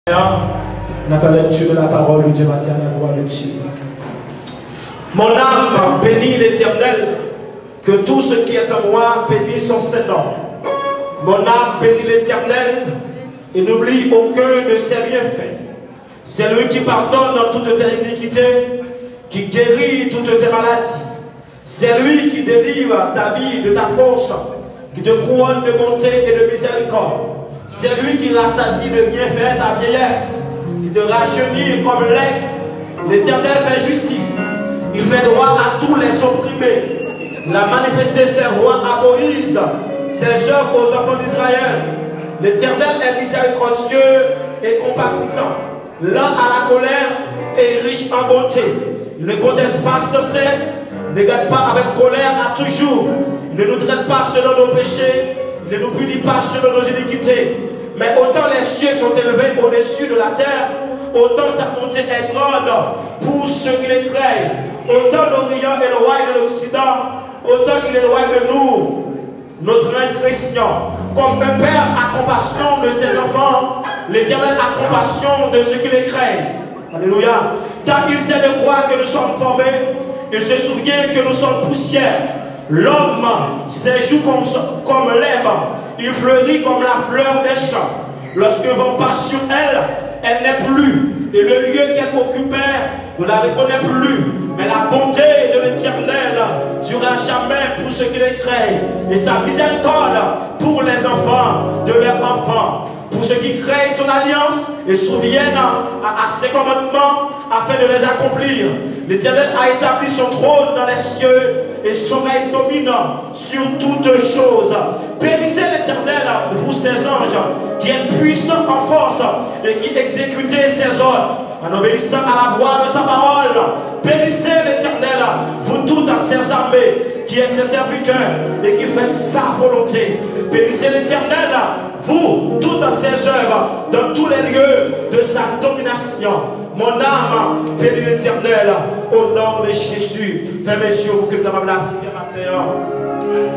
Notre lecture de la parole de Dieu matin à la gloire de Dieu. Mon âme bénit l'Éternel, que tout ce qui est en moi bénisse son Saint-Nom. Mon âme bénit l'Éternel et n'oublie aucun de ses bienfaits. C'est lui qui pardonne toute tes iniquités, qui guérit toutes tes maladies. C'est lui qui délivre ta vie de ta force, qui te couronne de bonté et de miséricorde. C'est lui qui rassasie de bienfaits ta vieillesse, qui te rajeunit comme l'aigle. L'Éternel fait justice. Il fait droit à tous les opprimés. Il a manifesté ses rois à Moïse, ses œuvres aux enfants d'Israël. L'Éternel est miséricordieux et compatissant, lent à la colère et riche en bonté. Il ne conteste pas sans cesse, il ne garde pas avec colère à toujours. Il ne nous traite pas selon nos péchés, il ne nous punit pas selon nos iniquités. Mais autant les cieux sont élevés au-dessus de la terre, autant sa bonté est grande pour ceux qui les craignent. Autant l'Orient est loin de l'Occident, autant il est loin de nous notre transgression. Comme un père a compassion de ses enfants, l'Éternel a compassion de ceux qui les craignent. Alléluia. Car il sait de quoi que nous sommes formés, il se souvient que nous sommes poussière. L'homme séjoue comme l'herbe, il fleurit comme la fleur des champs. Lorsque vent passe sur elle, elle n'est plus, et le lieu qu'elle occupait ne la reconnaît plus. Mais la bonté de l'Éternel durera jamais pour ceux qui les craignent, et sa miséricorde pour les enfants de leurs enfants. Pour ceux qui craignent son alliance et souviennent à ses commandements afin de les accomplir. L'Éternel a établi son trône dans les cieux et son règne domine sur toutes choses. Bénissez l'Éternel, vous ses anges, qui êtes puissants en force et qui exécutez ses ordres en obéissant à la voix de sa parole. Bénissez l'Éternel, vous toutes ses armées, qui êtes ses serviteurs et qui faites sa volonté. Bénissez l'Éternel, vous toutes ses œuvres, dans tous les lieux de sa domination. Mon âme bénit l'Éternel au nom de Jésus. Frères, messieurs, vous que nous avons la prière matin,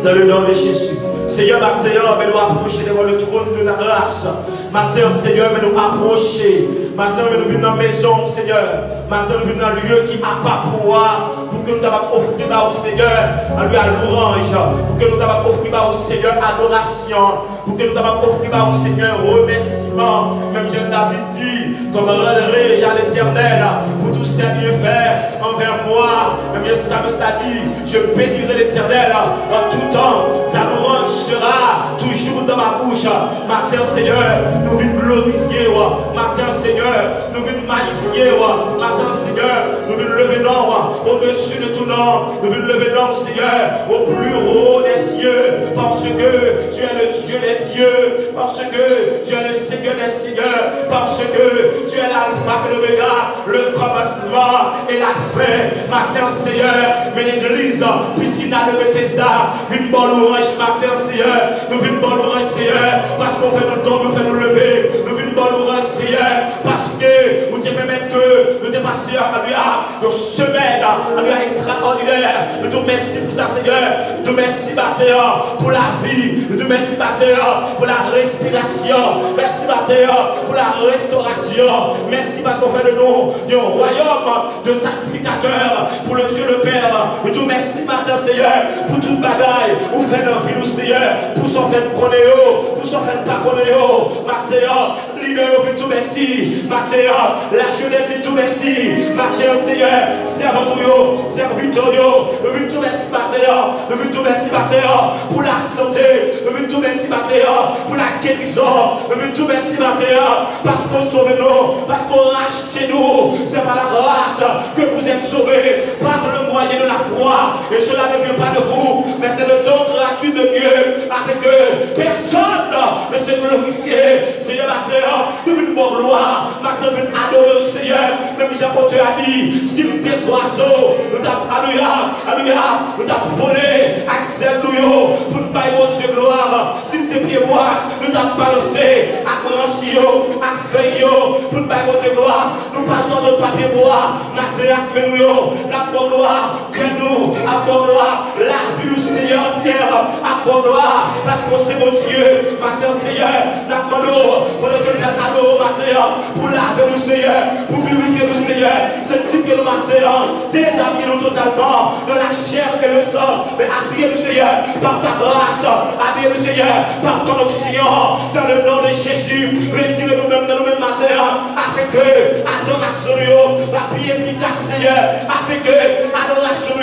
dans le nom de Jésus. Seigneur, matin, mais nous approcher devant le trône de la grâce. Matin, Seigneur, mais nous approcher. Matin, mais nous venons dans la maison, Seigneur. Matin, nous venons dans le lieu qui n'a pas pouvoir. Pour que nous puissions offrir au Seigneur à lui à l'orange. Pour que nous puissions offrir au Seigneur adoration. Pour que nous puissions offrir au Seigneur remerciement. Même Jean David dit, comme rendrai-je à l'Éternel pour tous ses bienfaits envers moi. Même Samuel a dit, je bénirai l'Éternel en tout temps. Sa louange sera toujours dans ma bouche. Matin, Seigneur, nous venons glorifier. Matin, Seigneur, nous venons magnifier. Matin, Seigneur, nous venons lever nom au-dessus de tout nom. Nous venons lever nom, Seigneur, au plus haut des cieux. Parce que tu es le Dieu des dieux. Parce que tu es le Seigneur des seigneurs. Parce que tu es l'alpha et l'oméga, le commencement et la fin. Matin, Seigneur, mais l'église, piscine de Bethesda, une bonne orange, matin, Seigneur, nous venons bonne orange, Seigneur, parce qu'on fait nous tomber, nous fait nous lever, nous venons bonne orange, Seigneur, parce que vous te permettez que nous dépassions à nos semaines, à extraordinaire. Nous te remercions pour ça, Seigneur. Nous te remercions, matin, pour la vie. Nous te remercions, matin, pour la respiration. Merci, matin, pour la restauration. Merci parce qu'on fait de nous un royaume de sacrificateurs pour le Dieu le Père. Nous te remercions, matin, Seigneur, pour toute bagaille. Vous faites dans vie, nous, Seigneur, pour s'en faire connaître, pour s'en faire pas connaître. Matin, libérez vous tout merci. Matin, la jeunesse vous tout merci. Matin, Seigneur, servant serviteur, nous vous tout merci, matin. Nous vous tout merci, matin, pour la santé. Nous vous tout merci, matin, pour la guérison. Nous vous tout merci, matin, parce qu'on sauve nous, parce qu'on rachète nous. C'est par la grâce que vous êtes sauvés, par le moyen de la foi. Et cela ne vient pas de vous, mais c'est le don gratuit de Dieu, avec que personne ne se glorifie. Seigneur, matin, nous venons pour gloire, matin, nous venons adorer le Seigneur. Même Jean-Paul a dit, si nous tes oiseaux, nous t'avons, alléluia, alléluia, nous t'avons volé, accès nous, pour nous bailler mon Dieu gloire. Si nous tes pieds moi, nous t'avons balancé, à branchio, à feuillot, pour nous bailler mon Dieu gloire. Nous pas sur le papier bois, matin, mais nous, la bonne loi, que nous, à bonne loi, la vie du Seigneur entière, à bonne loi, parce que c'est mon Dieu, matin, Seigneur, n'a pas d'eau, pour le Père adore matin, pour laver nous, Seigneur, pour purifier nous, Seigneur, sanctifier nous, matin, déshabiller nous totalement de la chair et le sang, mais habiller nous, Seigneur, par ta grâce, habiller nous, Seigneur, par ton oxygène, dans le nom de Jésus, retirez nous-mêmes dans nous-mêmes matin, afin que adoration, la plus efficace, Seigneur, afin que adoration,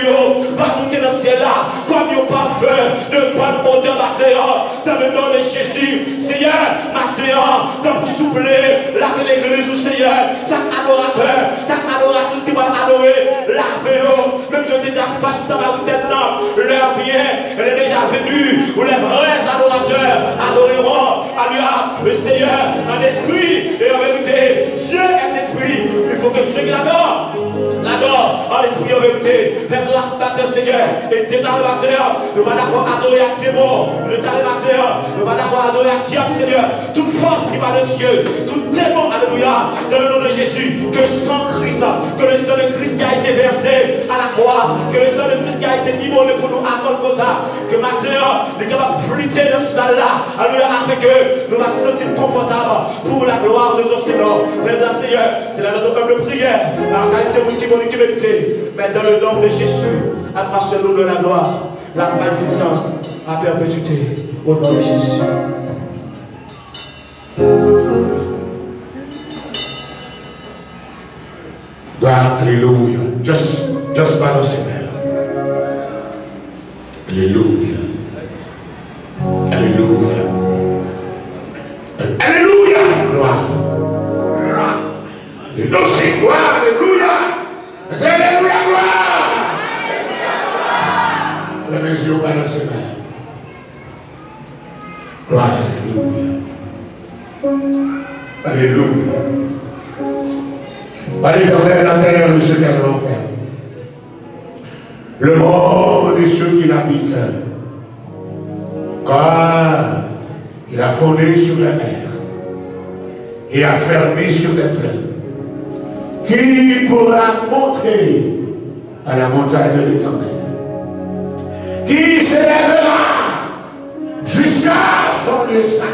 va monter dans le ciel là, comme un parfum de bonne odeur matin, dans le nom de Jésus, Seigneur, matin, comme pour soupler, laver l'église, Seigneur, chaque adoratrice qui va adorer, laver, même je dis à femme samaritaine, leur bien, elle est déjà venue, où les vrais adorateurs adoreront, alléluia, le Seigneur, en esprit et en vérité. Dieu est esprit, il faut que ceux qui l'adorent, en esprit et en vérité. Fais grâce matin, Seigneur, et t'es dans le matin, nous allons d'accord adorer à tes mots, le dans le matin, nous allons d'accord adorer à Dieu, Seigneur, toute force qui va de Dieu, tout démon, alléluia, dans le nom de Jésus, que sans Christ, que le sang de Christ qui a été versé à la croix, que le sang de Christ qui a été immolé pour nous à Golgotha, que maintenant, nous sommes capables de flûter dans ce salle-là, alléluia, afin que nous nous sentir confortables pour la gloire de ton Seigneur. Père Seigneur, c'est là notre humble prière, dans la qualité qui mérite, mais dans le nom de Jésus, à travers ce nom de la gloire, la magnificence, à perpétuité, au nom de Jésus. Alléluia. Just balance it there. Alléluia. Alléluia. Alléluia. Gloire. Alléluia. C'est gloire. Alléluia. Alléluia. Gloire. Les mains yeux balancent it there. Gloire. Alléluia. Alléluia. Par l'Éternel, l'intérieur de ce qu'elle va faire. Le monde et ceux qui l'habitent. Car il a fondé sur la mer et a fermé sur les fleuves. Qui pourra monter à la montagne de l'Éternel? Qui s'élèvera jusqu'à son lieu saint?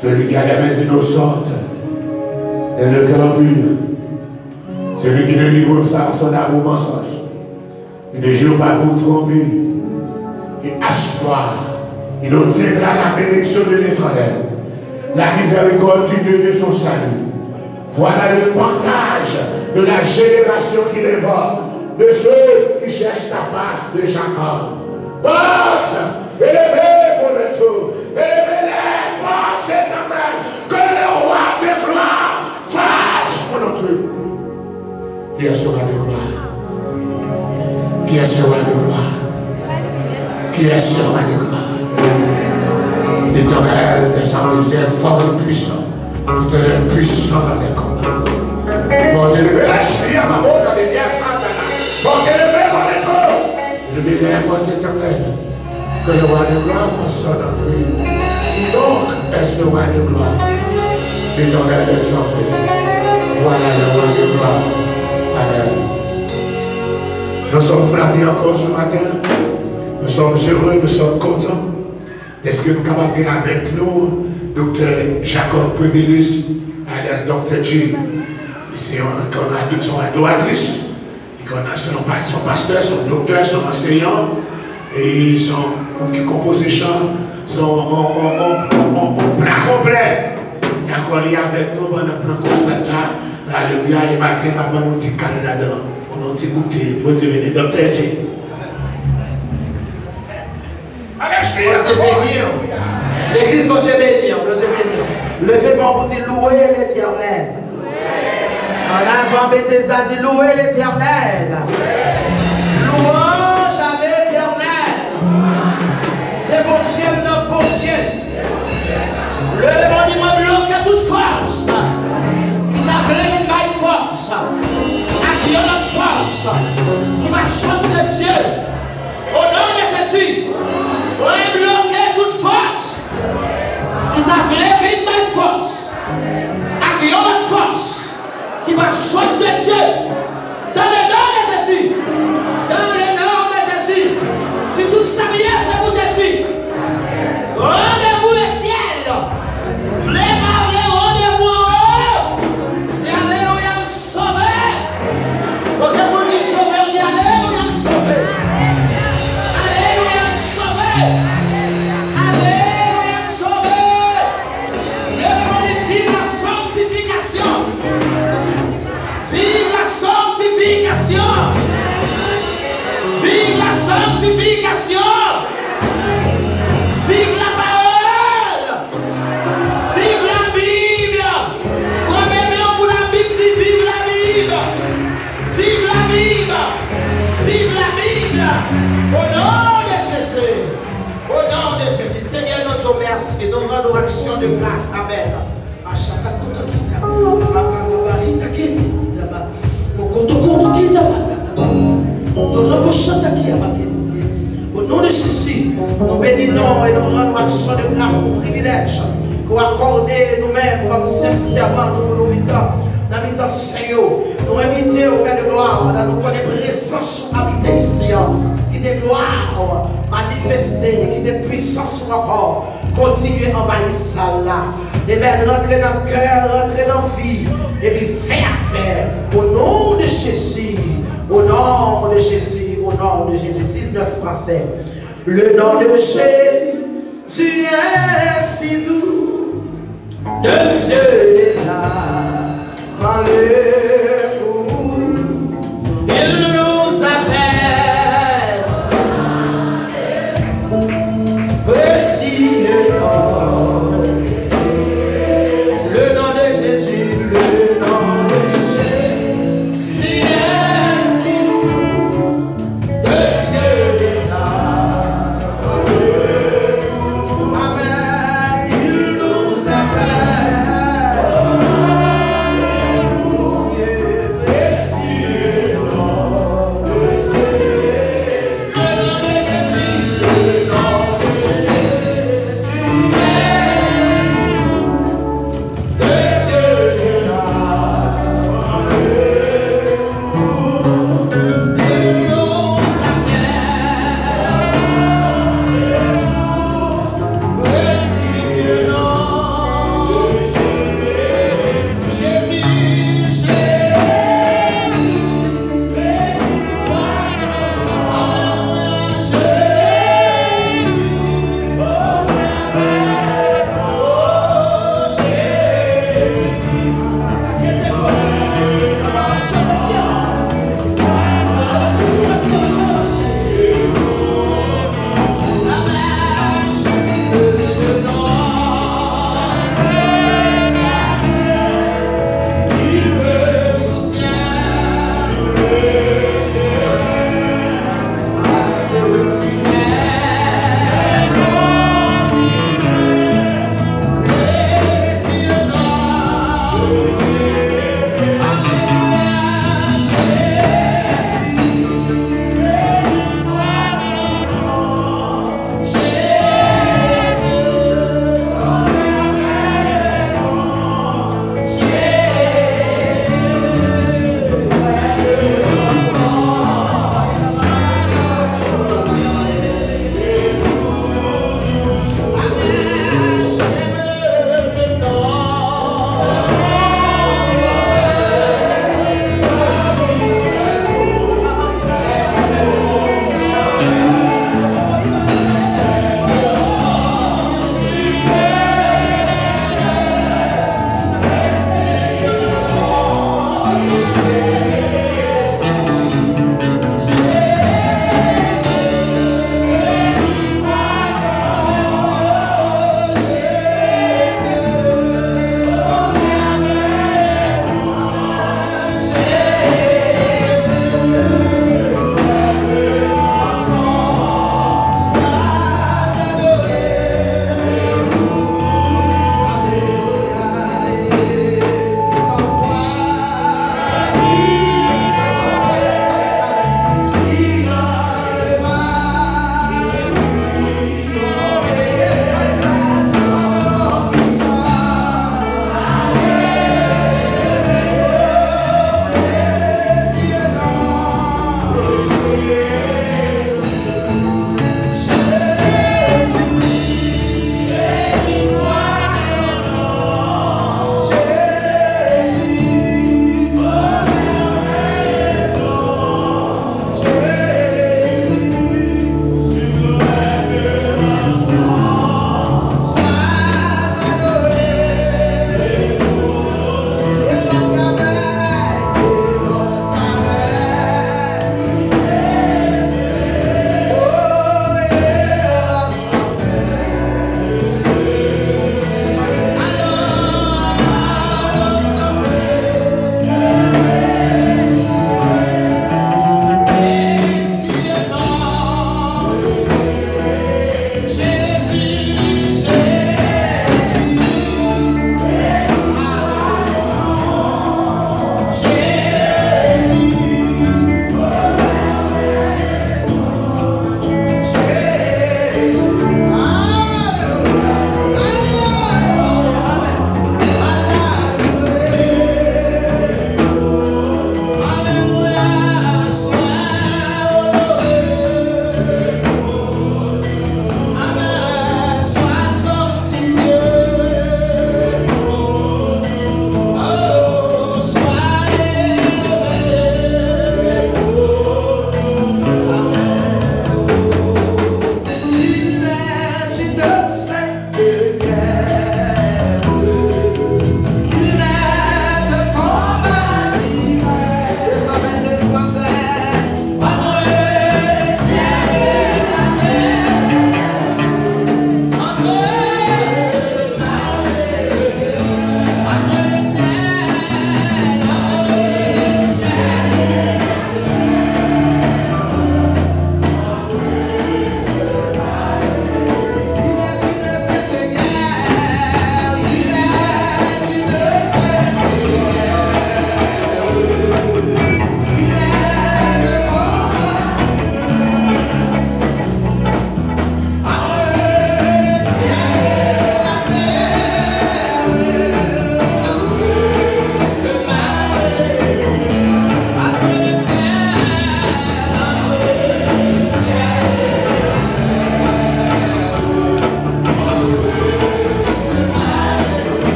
Celui qui a les mains innocentes et le cœur pur, celui qui ne livre ça à son âme au mensonge, il ne jure pas pour tromper, il assure, il obtiendra la bénédiction de l'Éternel, la miséricorde du Dieu de son salut. Voilà le partage de la génération qui l'évoque, de ceux qui cherchent ta face de Jacob. Porte, élevez pour le tout, élevez-les, porte éternelle, que le roi de gloire fasse pour notre eux. Qui est ce roi de gloire? Qui est ce roi de gloire? Qui est ce roi de gloire? L'Éternel des armées est fort et puissant. L'Éternel est puissant dans les combats. Portez-le, lâchez à ma mort dans les liens sans. Portez-le, mon être. Élevez-les, porte éternel. Que le roi de gloire fasse son entrée. Donc est ce roi de gloire. L'Éternel des armées. Voilà le roi de gloire. Amen. Nous sommes frappés encore ce matin. Nous sommes heureux, nous sommes contents. Est-ce que nous sommes capables de avec nous, Dr. Jacob Privilus, alias Dr. J. C'est son adoratrice. Son pasteur, son docteur, son enseignant. Et qui compose les chants, son plat complet. Et encore lié avec nous pendant le concert là. Alléluia. Et matin, on va nous dire Canada. On va nous goûter. Bon Dieu, venez, Dr. J. L'église, bon Dieu bénir, bon Dieu bénir. Levez-moi pour dire louer l'Éternel. En avant, Bethesda dit louer l'Éternel. Louange à l'Éternel. C'est bon Dieu, notre bon Dieu. Le monument bloque toute force. Il t'a pris une force. À qui on a force. Qui m'a sauté de Dieu. Au nom de Jésus. On est bloqué toute force. Qui t'a levé une belle force. À qui on a force. qui va sortir de Dieu. Dans le nom de Jésus. Dans le nom de Jésus. Si toute sa prière, c'est pour Jésus. Rendez-vous le ciel. Rendez-vous en haut. Si alléluia me sauver. Donc vous qui sauver, on dit alléluia me sauver. Alléluia me sauver. Alléluia me sauver. Le monde vive la sanctification. Vive la sanctification. Vive la sanctification. Vive la parole. Vive la Bible. Frappez-moi pour la Bible, dit vive la Bible. Vive la Bible. Vive la Bible. Au nom de Jésus. Au nom de Jésus. Seigneur, notre merci. Nous rendons action de grâce. Amen. Au nom de Jésus, nous bénissons et nous rendons action de grâce pour le privilège qu'on accorde nous-mêmes comme saints servants de nos militants. Dans le temps Seigneur, nous invitons au Père de gloire, dans nos présence habiter ici, qui de gloire manifester, qui de puissance encore, continuer à envahir ça là. Et bien rentrer dans le cœur, rentrer dans la vie, et puis faire. Au nom de Jésus, au nom de Jésus, au nom de Jésus. 19 français. Le nom de Jésus est si doux, de Dieu les âmes, le fou. Il nous appelle, précieux nom. Le nom de Jésus, le nom de Jésus est si doux, de Dieu les âmes. Amen. Il nous appelle, précieux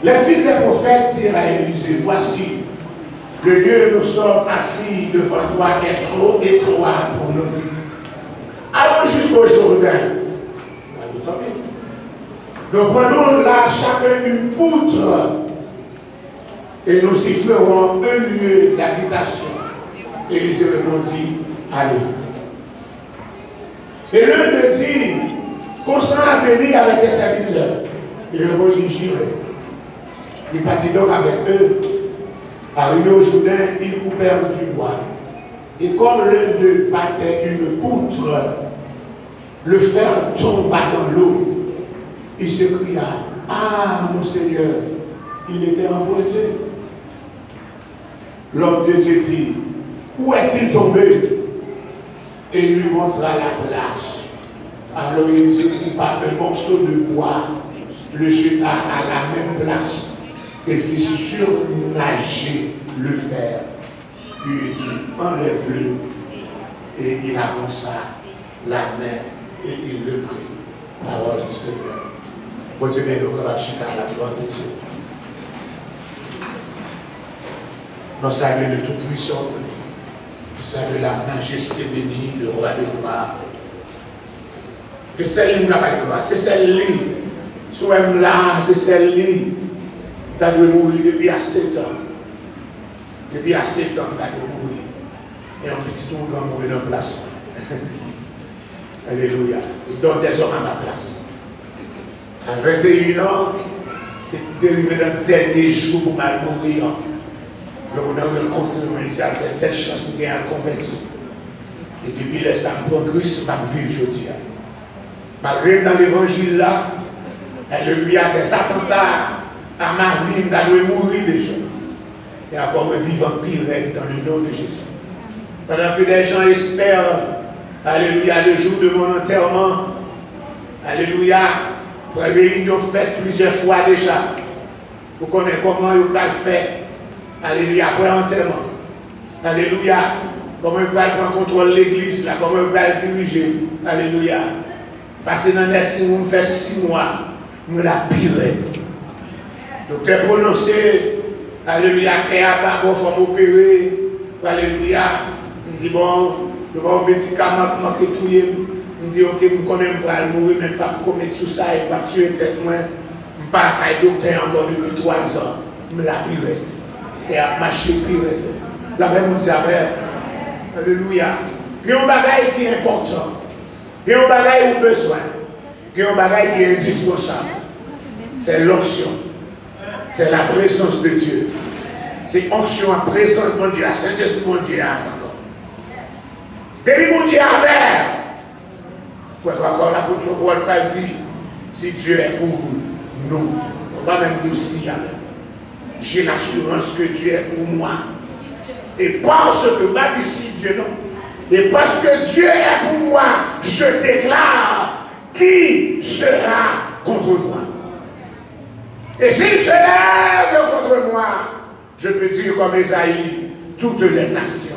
Les fils des prophètes dirent à Élisée, voici, le lieu où nous sommes assis devant toi est trop étroit pour nous. Allons jusqu'au Jourdain. Nous prenons là chacun une poutre et nous y ferons un lieu d'habitation. Élisée répondit, allez. Et l'un me dit, consent à venir avec tes serviteurs. Il répondit, j'irai. Il partit donc avec eux. Arrivé au Jourdain, ils coupèrent du bois. Et comme l'un d'eux battait une poutre, le fer tomba dans l'eau. Il s'écria, ah mon Seigneur, il était emprunté. L'homme de Dieu dit, où est-il tombé? et lui montra la place. Alors il dit, par un morceau de bois, le jeta à la même place. Il fit surnager le fer. Puis il dit, enlève-le. Et il avança la main et il le prit. Parole du Seigneur. Bon Dieu, nous allons chuter à la gloire de Dieu. Nous saluons le Tout-Puissant. Nous saluons la majesté bénie, le roi de gloire. C'est celle-là qui n'a pas de gloire. C'est celle-là. Soit là, c'est celle-là. Tu as dû mourir depuis à 7 ans. Depuis à 7 ans, tu as dû mourir. Et un petit monde doit mourir dans la place. Alléluia. Il donne des hommes à ma place. À 21 ans, c'est dérivé dans le dernier jour pour mal mourir. Donc on a rencontré, j'ai fait cette chance de gagner à convertir. Et depuis là, ça me prend Christ, ma vie aujourd'hui. Malgré dans l'évangile là, alléluia, des attentats à ma vie, je dois mourir déjà. Et encore me vivre en pire dans le nom de Jésus. Pendant que les gens espèrent, alléluia, le jour de mon enterrement, alléluia, pour une réunion faite plusieurs fois déjà, vous connaissez comment vous allez faire, alléluia, après enterrement, alléluia, comment vous allez prendre contrôle de l'église, là, comment vous allez diriger, alléluia. Parce que dans les 6 mois, fait 6 mois, nous la pire. Donc, tu as prononcé, alléluia, qu'il n'y a pas de forme opérée, alléluia. Je dis bon, je vais un médicament qui m'a tué. Je dis ok, je connais pas le mourir, mais pas pour commettre tout ça, et pas tuer tête moi. Je ne pas être docteur encore depuis 3 ans. Je me la pire. Et a marché pire. La même chose avec. Alléluia. Il y a un bagage qui est important. Il y a un bagage où besoin. Il y a un bagage qui est indispensable. C'est l'onction. C'est la présence de Dieu. C'est onction en présence de Dieu. Saint-Esprit, mon Dieu, encore. Depuis mon Dieu avait. Encore l'apôtre Paul pas dit, si Dieu est pour nous, on va même dire si j'ai l'assurance que Dieu est pour moi. Et parce que, pas dit si Dieu non. Et parce que Dieu est pour moi, je déclare qui sera contre moi. Et s'il se lève contre moi, je peux dire comme Esaïe, toutes les nations.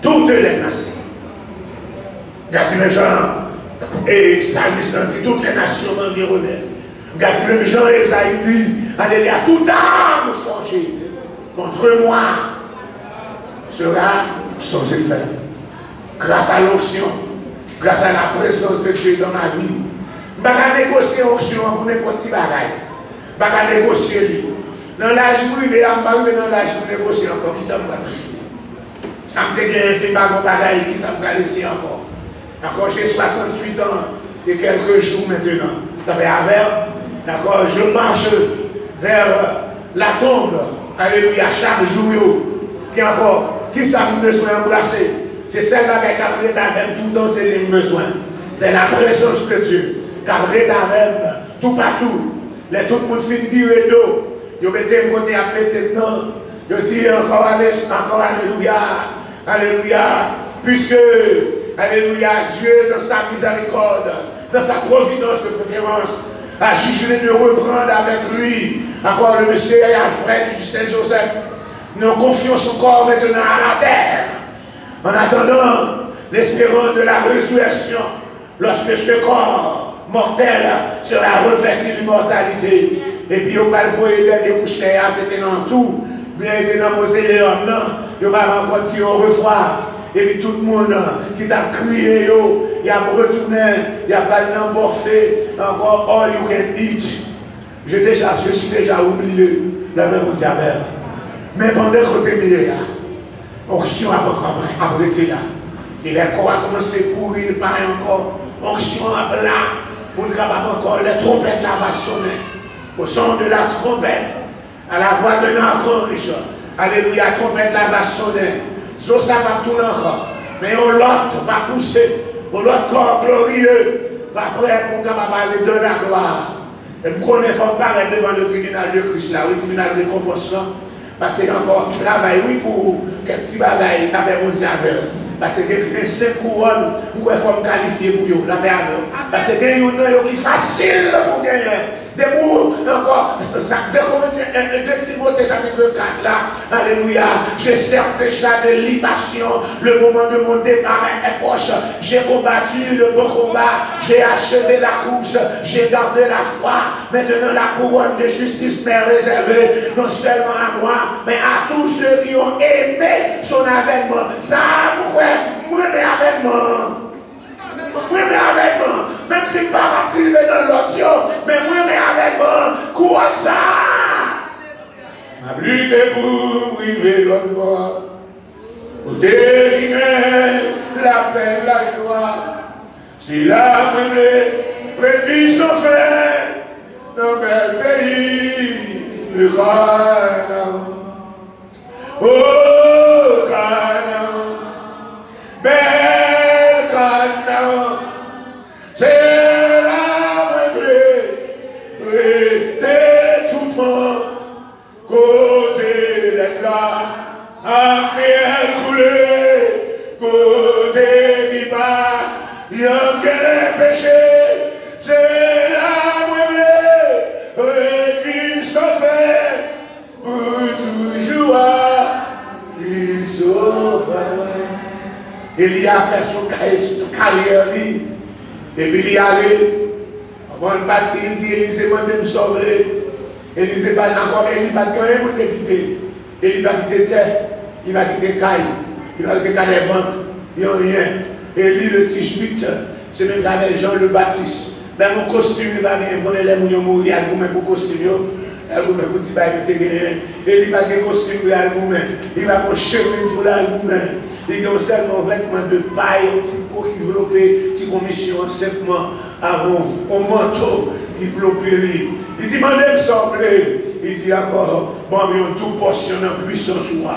Toutes les nations. Regardez les gens, et Salmiste dit, toutes les nations m'environnaient. Regardez les gens, Esaïe dit, alléluia, toute âme forgée contre moi sera sans effet. Grâce à l'onction, grâce à la présence de Dieu dans ma vie, je ne vais pas négocier l'onction pour n'importe quel bagage. Je ne vais pas négocier. Dans l'âge privé, je vais dans l'âge pour négocier encore. Qui ça me va laisser? Ça me dit c'est pas mon bagage, qui ça me va laisser encore? Encore j'ai 68 ans et quelques jours maintenant. D'accord, je marche vers la tombe. Alléluia, chaque jour. Qui encore? Qui ça me besoin d'embrasser? C'est celle qui a pris avec tout dans ses besoins. C'est la présence de Dieu. Qui a pris avec tout partout. Les tout le monde finit de d'eau. Ils mettent un côté à mettre dedans. Ils disent encore alléluia. Alléluia. Puisque, alléluia, Dieu dans sa miséricorde, dans sa providence de préférence, a jugé de reprendre avec lui. Encore le monsieur Alfred du Saint-Joseph. Nous confions son corps maintenant à la terre. En attendant l'espérance de la résurrection, lorsque ce corps mortel sera revêtu d'immortalité. Et puis on va le voir les couches terre, c'était dans tout. Bien été dans Mausoléum, non. Il va encore dire au revoir. Et puis tout le monde qui t'a crié, il a retourné, il a pas emporté, encore all you can eat. Je suis déjà oublié la même chose. Mais pendant que tu es mis là, onction a été là. Il est encore à commencer pour il pas encore. Onction là, pour le capable encore, les trompettes là va sonner. Au son de la trompette, à la voix d'un archange, alléluia, la trompette là va sonner. So ça va tourner encore. Mais l'autre va pousser, l'autre corps glorieux va prêt pour capable aller dans la gloire. Et nous connaissons pas devant le tribunal de Christ là, le tribunal de récompense là. Parce qu'il y a encore un travail, oui, pour quelques petits bagailles, avec mon diable. Parce que les 5 couronnes, il faut me qualifier pour eux, la paix avec. Parce que il y a qui facile pour gagner. Des mots encore, 2 Timothée chapitre 4 là, alléluia, je sers déjà de libation, le moment de mon départ est proche, j'ai combattu le bon combat, j'ai achevé la course, j'ai gardé la foi, maintenant la couronne de justice m'est réservée, non seulement à moi, mais à tous ceux qui ont aimé son avènement. Ça, moi, avec moi. Moi, avec moi. Même si je ne suis pas participé dans l'autre, mais moi, avec moi. Quoi ça? Ma lutte pour priver l'autre bord. Pour délivrer la paix, la joie. Si la prévise sont faits dans bel pays, le Canaan. Oh, Canaan. Bel Canaan. C'est la regret de tout le monde. Côté d'être là, à miel coulé, côté qui bat, il y a un péché. C'est la regret qui s'en fait pour toujours. Il sauve. Il y a fait son carrière. Et puis il y allait, avant de partir, il dit, Élisée m'a demandé de sauver. Élisée n'a encore pas gagné pour te quitter. Il va quitter terre, il va quitter caille, il va quitter les banques, il n'y a rien. Et lui, le Tishbite, c'est même qu'avec Jean le Baptiste. Même mon costume, il va gagner, pour les gens qui mourir, il va pour costume, il va pour petit bail, et il va gagner costume pour l'alboumen, il va pour chemise pour l'alboumen. Il y a seulement vêtements de paille, pour développer, petit commission simplement avant au manteau, développer lui. Il dit, mandez me sauver. Il dit encore, bon, il y a une toute portion de puissance. Il n'y a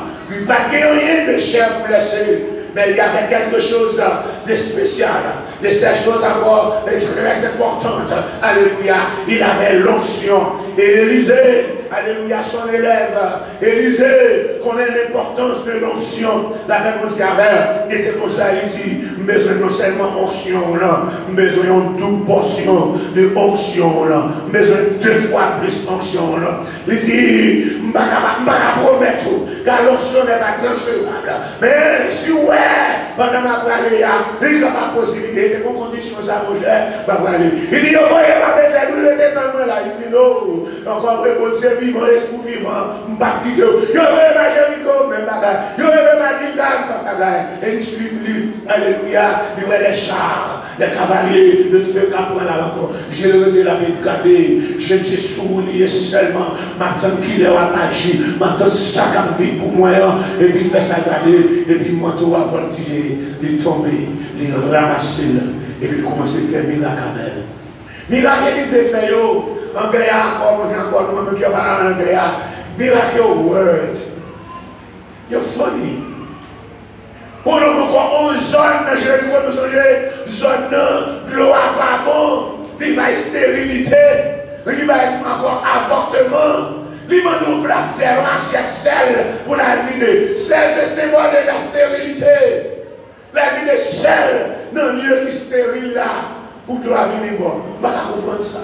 pas rien de chair blessée, mais il y avait quelque chose de spécial, de ces choses encore très importantes. Alléluia. Il avait l'onction. Et Élisée, alléluia, son élève, Élisée connaît l'importance de l'onction. La même chose avait, et c'est pour ça qu'il dit, besoin non seulement onction là, besoin d'une double portion de onction là, besoin 2 fois plus onction là. Il dit, je ne vais pas promettre, car l'onction n'est pas transférable. Mais si ouais, pendant ma parole, il n'y a pas de possibilité, de conditions ça, mon cher, il dit, vous voyez, ma bête, vous êtes dans le là, il dit, non, encore bon Dieu vivant, esprit vivant, je ne vais pas quitter. Je vais ma Jéricho, même bagaille. Je vais ma Gilgal, bagaille. Et il suit lui, alléluia, il voit les chars, les cavaliers, le feu qu'après là encore. Je le redis la regarder, je me suis soulié seulement, maintenant qu'il est à agir, maintenant ça qui vit pour moi, et puis il fait ça garder, et puis le manteau a voltigé, il est tombé, il est ramassé, et puis il commence à faire miracle avec elle. Miracle, il s'est fait, anglais encore, moi qui va en anglais, miracle word. You're funny. Pour nous encore en zone, je vais nous songer, zone de l'eau à pas bon, il va stérilité, il va encore avortement, il va nous placer sel, assiette sel pour la vie. Sel, c'est symbole de la stérilité. La vie de sel, dans le lieu qui est stérile là, pour que la vie est bonne. Je ne vais pas comprendre ça.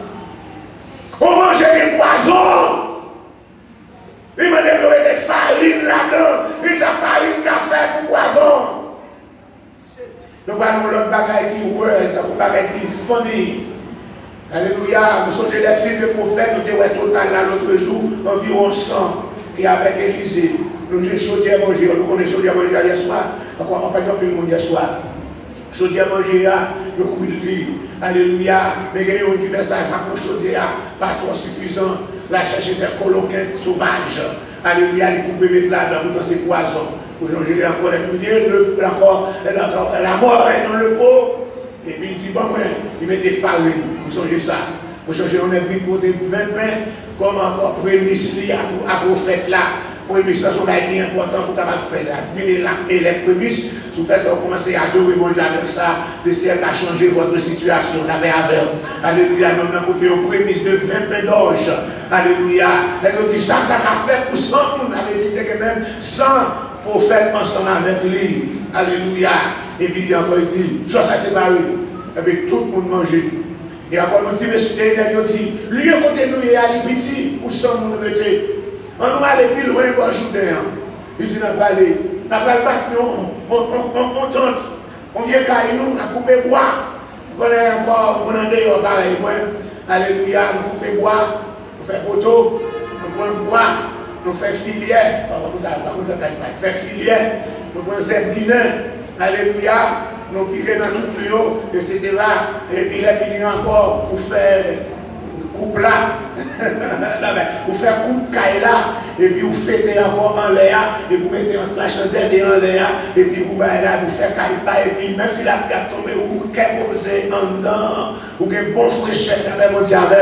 On mange des poisons. Il m'a développé des farines là-dedans. Il s'est farine qu'a fait pour poison. Nous parlons de l'autre bagaille qui est word, un bagaille qui est funny. Alléluia. Nous sommes des films de prophètes, nous avons total là l'autre jour, environ 100, et avec Élisée. Nous avons chaudé à manger, nous connaissons chaudé à manger hier soir. Encore, on n'a pas dit plus le monde hier soir. Chaudé à manger, le coup de grille. Alléluia. Mais il y a un universal, chaudé, pas trop suffisant. La cherche était coloquée sauvage. Alléluia, les coupes mettre là dans ces poisons. Aujourd'hui, encore la mort est dans le pot. Et puis il dit, bon, il met des farines. Vous songez ça. Aujourd'hui, on est venu pour des 20 pains, comme encore prémisse à prophète là. Prémisse, ça, c'est important pour faire là. 10 000 là. Et les prémices, si vous faites ça, vous commencez à adorer mon Dieu avec ça. Le Seigneur a changé votre situation. La paix avec. Alléluia. Nous avons côté une prémisse de 20 pains d'orge. Alléluia. Et nous dit ça a fait pour 100 personnes. On avait dit que même 100 prophètes ensemble avec lui. Alléluia. Et puis il a encore dit, je suis séparé. Et puis tout le monde mangeait. Et encore nous dit, monsieur, il dit, lui, côté nous, il y a les petits, où sont nous rester. On va aller plus loin pour ajouter. Il dit, on va aller. On va aller battre, on tente. On vient cailler nous, on a coupé bois. On connaît encore, on a dit, pareil, moi. Alléluia, on coupe bois, on fait poteau, on prend bois, on fait filière. On fait filière, on prend zèbre. Alléluia, nous pirons dans tout tuyau, etc. Et puis il est fini encore pour faire coupe là. Vous faire coupe caille là. Et puis vous faites encore en l'air. Et vous mettez en train chandelle en l'air. Et puis vous baillez là, vous faites caille pas. Et puis même si la pluie a tombé, vous posez en dedans. Vous avez bon fraîcheur avec mon diable.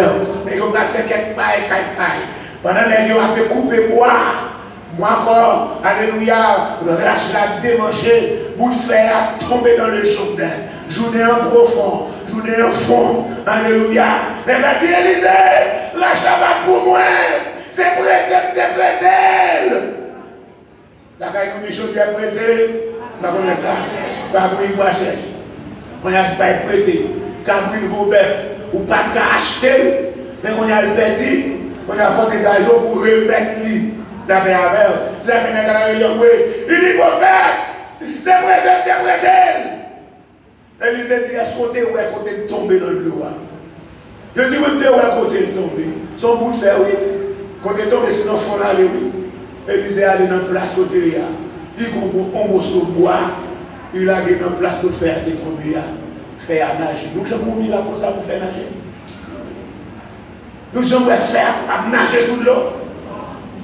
Mais vous avez fait quelque paille, caille paille. Pendant que vous avez coupé bois. Moi encore, alléluia, le rage l'a démangé, bout de fer a tombé dans le Jourdain. Jourdain en profond, Jourdain en fond, alléluia. Elle m'a dit, Élisée, la Shabbat pour moi, c'est prêté, prêté. La caille nous dit, je dis prêté, ma connaisse là, pas pour une chercher. Quand il n'y a pas prêté, quand il vos bœuf, ou pas qu'à acheter, mais on a le petit, on a fait des jours pour remettre lui. La paix avec c'est un réunion, il dit prophète, c'est prêté. Élisée dit, est-ce qu'on est où est côté de tomber dans le bois? Je dis, oui, t'es où est côté de tomber? Son bout de fer, oui. Côté de tomber, sinon, fond là, oui. Élisée allait dans la place côté là. Il comprend un morceau de bois, il a dans la place côté faire des tombés, faire à nager. Nous, j'aime mis là pour ça, pour faire nager. Nous, j'aimerais faire nager sous l'eau.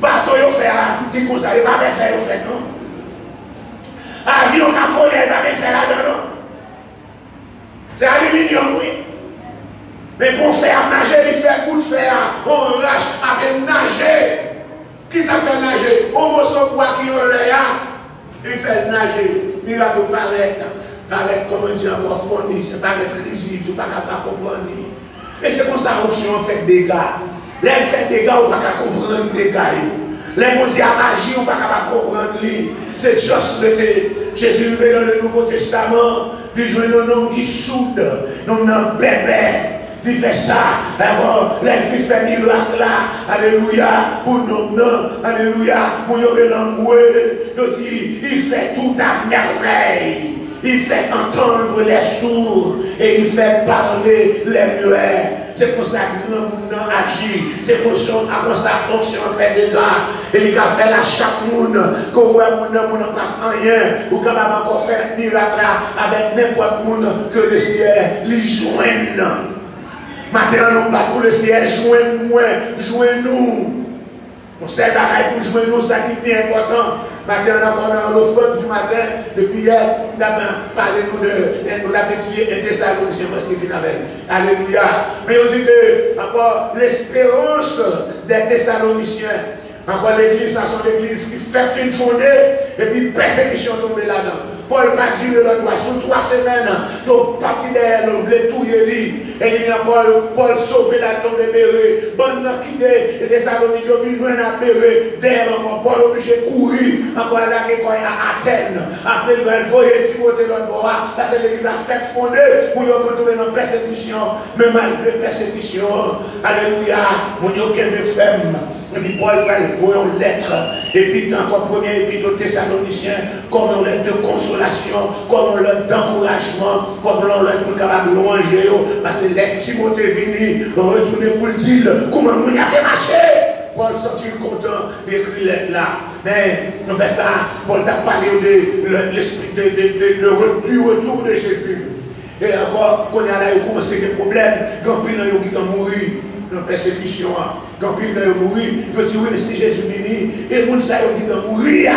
Bateau yo fait qui comme ça, il va pas faire au fait non. Avion qui volé, il va pas faire là-dedans non. C'est aluminium oui. Mais pour faire nager, il fait bout de fer, on lâche avec nager. Qui ça fait nager? On va se boire qui en l'air, il fait nager. Miracle paraître comme on dit encore fourni, c'est paraître rigide, tu ne peux pas comprendre. Et c'est comme ça qu'on fait des dégâts. Les fait des gars, on ne peut pas comprendre des gars. Les gens qui ont magie, on ne peut pas comprendre. C'est juste que Jésus est dans le Nouveau Testament. Il joue un homme qui soude, un bébé. Il fait ça. Alors, il fait miracle là. Alléluia. Pour nous, alléluia. Pour nous, il fait tout à merveille. Il fait entendre les sourds et il fait parler les muets. C'est pour ça que nous agit. C'est pour ça qu'on fait des gars. Et il a fait la chaque monde. Qu'on voit mon n'a pas rien. Ou quand même encore faire miracle avec n'importe monde que le ciel les joigne. Maintenant, nous battons le ciel, joigne-moi, joigne-nous. On sait le bagaille pour jouer nous, ça qui est bien important. Maintenant, on a encore dans l'offre du matin, depuis hier, nous avons parlé de la petite Thessaloniciens, parce qu'il finit avec. Alléluia. Mais on dit que, encore, l'espérance des Thessaloniciens, encore l'église, ça sont l'église qui fait fin fonder, et puis persécution tombée là-dedans. Paul pas dit le droit, sur 3 semaines, ils ont parti derrière, ils voulaient tout y aller. Et il y a Paul sauvé la tombe de Béré. Bonne quitté, et Thessalonique, ils viennent à Béré. Derrière, Paul obligé de courir, encore là, à Athènes. Après, il va envoyer Timothée dans le bois, parce que l'église a fait fonder, pour nous retrouver dans la persécution. Mais malgré la persécution, alléluia, mon Dieu, qu'elle me ferme. Et puis Paul va le voir en lettres. Et puis dans le premier épître aux Thessaloniciens, comme on lettre de consolation, comme on lettre d'encouragement, comme on lettre pour capable louanger. Parce que les Timothée venu retourner pour le dire comment on y a marché. Paul sortit content d'écrire lettre là. Mais on fait ça, Paul t'a parlé de retour de Jésus. Et encore, quand on a là, il commence des problèmes, quand il y a qui ont mouru dans la persécution. Quand il a mouru, il dit oui, mais si Jésus venu, et les gens qui ont mouru,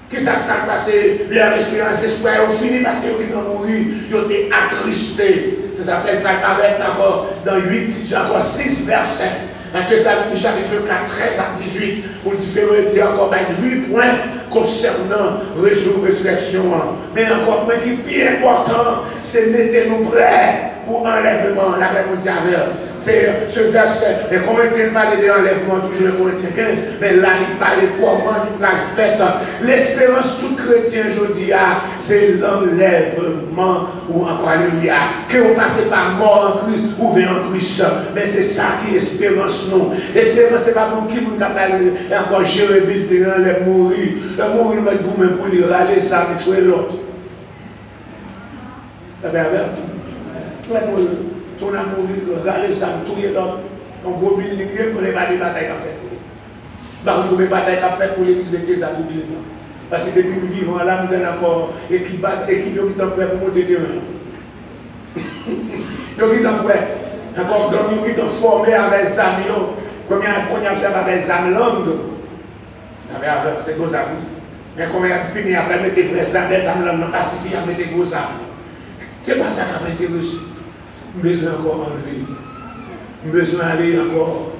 qui ça a passé, leur espérance, espoir, ils ont fini parce qu'ils ont mouru, ils ont été attristés. C'est ça fait paraître encore dans 8, encore 6 versets. En Thessalonique chapitre 4, 13 à 18, pour le différer encore 8 points concernant résurrection. Mais encore, mais qui est bien important, c'est mettez-nous prêts pour enlèvement, la paix mondiale. C'est ce verset, les Corinthiens parlaient de enlèvement, toujours les Corinthiens 15, mais là, il parlait comment il va le faire. L'espérance tout chrétien, je dis, c'est l'enlèvement, ou encore, alléluia, que vous passez par mort en Christ, ou bien en Christ. Mais c'est ça qui est l'espérance, non. L'espérance, c'est pas pour qui vous parlez, encore Jérémie, c'est l'enlève mourir. Le mourir, nous mettons vous-même pour lui râler ça, mais tuer l'autre. Ton amour, regardez ça, tout est l'autre. On gros building, pour les batailles qu'a fait pour lui. Par contre, les batailles qu'a fait pour l'église de Thiesa pour lui. Parce que depuis nous vivons là, nous avons encore équipe qui est en prêt pour monter terrain. Ils sont prêts. Encore donc ils sont formés avec les amis. Comme il y a avec les amis langues. C'est gros amis. Mais comme il a fini après mettre les amis langues, pacifier à mettre les gros amis. C'est pas ça qui m'a intéressé. J'ai besoin encore enlever. J'ai besoin d'aller encore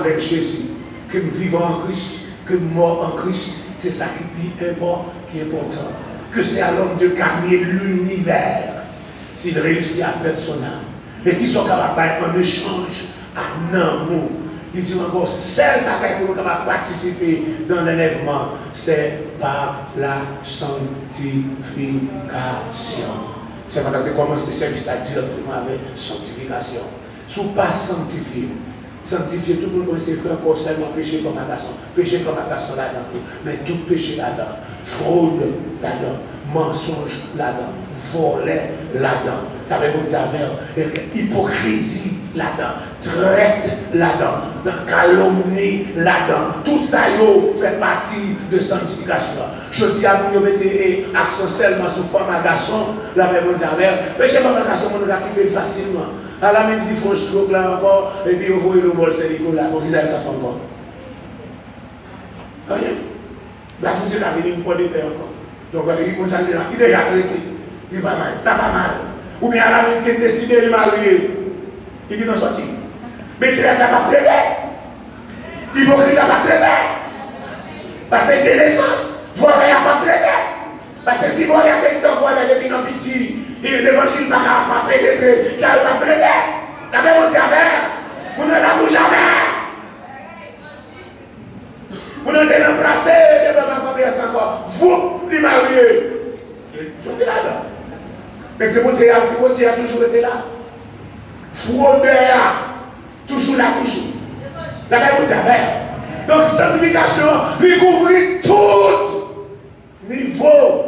avec Jésus. Que nous vivons en Christ, que nous morts en Christ. C'est ça qui est important. Que c'est à l'homme de gagner l'univers s'il réussit à perdre son âme. Mais qui sont capables en échange à amour. Il dit encore, celle bagaille pour nous capables de participer dans l'enlèvement, c'est par la sanctification. C'est quand tu commences le service directement avec sanctification. Si vous ne pas sanctifié, sanctifier tout le monde, c'est frère, encore seulement péché, femme à garçon. Péché, femme à garçon là-dedans. Mais tout péché là-dedans. Fraude là-dedans. Mensonge là-dedans. Volet là-dedans. Tu avais beau dire hypocrisie là-dedans. Traite là-dedans. Calomnie là-dedans. Tout ça fait partie de sanctification. Je dis à vous, vous mettez accent seulement sur femme à garçon. La même chose avec. Mais chez femme à garçon, on a quitté facilement. À la même, il faut stroke là encore, et puis vous voyez le mol, c'est Nicolas, donc ils n'avaient pas fait encore. Rien. La foutu la vie, il ne peut pas encore. Donc, il continue là, il est déjà traité. Il est pas mal, ça pas mal. Ou bien à la même, il décide de le marier. Il est dans sorti. Mais il n'a pas traité. Hypocrite n'a pas traité. Parce que c'est délaissance. Voler n'a pas traité. Parce que si vous regardez dans voler depuis nos petits, l'évangile n'a pas pénétré, ça n'a pas traité. La même chose avec, vous ne la bougez jamais. Vous n'avez pas remplacé, encore. Vous, les mariés, vous êtes là-dedans. Mais Timothée a toujours été là. Fraudeur, toujours là, toujours. La même chose avec. Donc, sanctification, lui couvrir tout niveau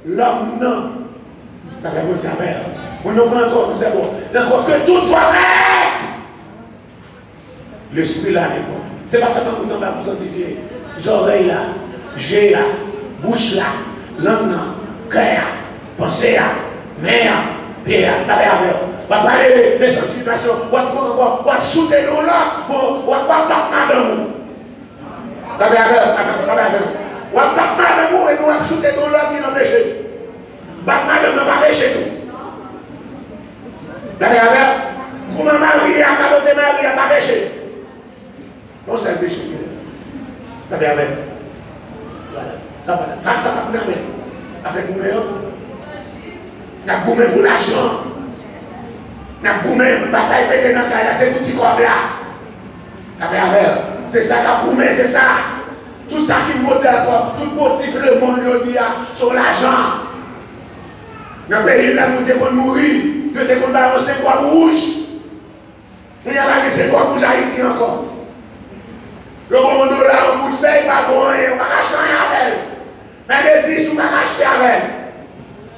l'homme non. La même chose avec. On ne prend encore, c'est bon. D'accord, que tout soit net. L'esprit là n'est bon. C'est pas seulement que nous allons sanctifier. Les oreilles là, j'ai là, bouche là, langue là, cœur, pensée là, main, pied là, la même avec. On va parler de sanctification, on va shooter nous là, on va battre madame. La même avec. On va battre madame et on va shooter nous là qui n'a péché. Battre madame n'a pas péché tout. La même avec. Comment marier à caloter marier n'a pas péché. Non, c'est un péché. La même avec. Voilà. Ça va. Quand ça va pour nous, avec nous-mêmes, nous avons gommé pour l'argent. Nous avons gommé pour la bataille pété dans le cas, c'est petit corps là. La même avec. C'est ça qu'a gommé, c'est ça. Tout ça qui modèle, tout motif le monde dit sur l'argent. Dans le pays là, nous devons mourir. Nous devons avoir un 5 croix rouge. Nous n'avons pas de 5 croix rouge à Haïti encore. Le bon dollar en bout de feuille, pas rien, on va acheter rien avec. Même l'épice, on va acheter avec.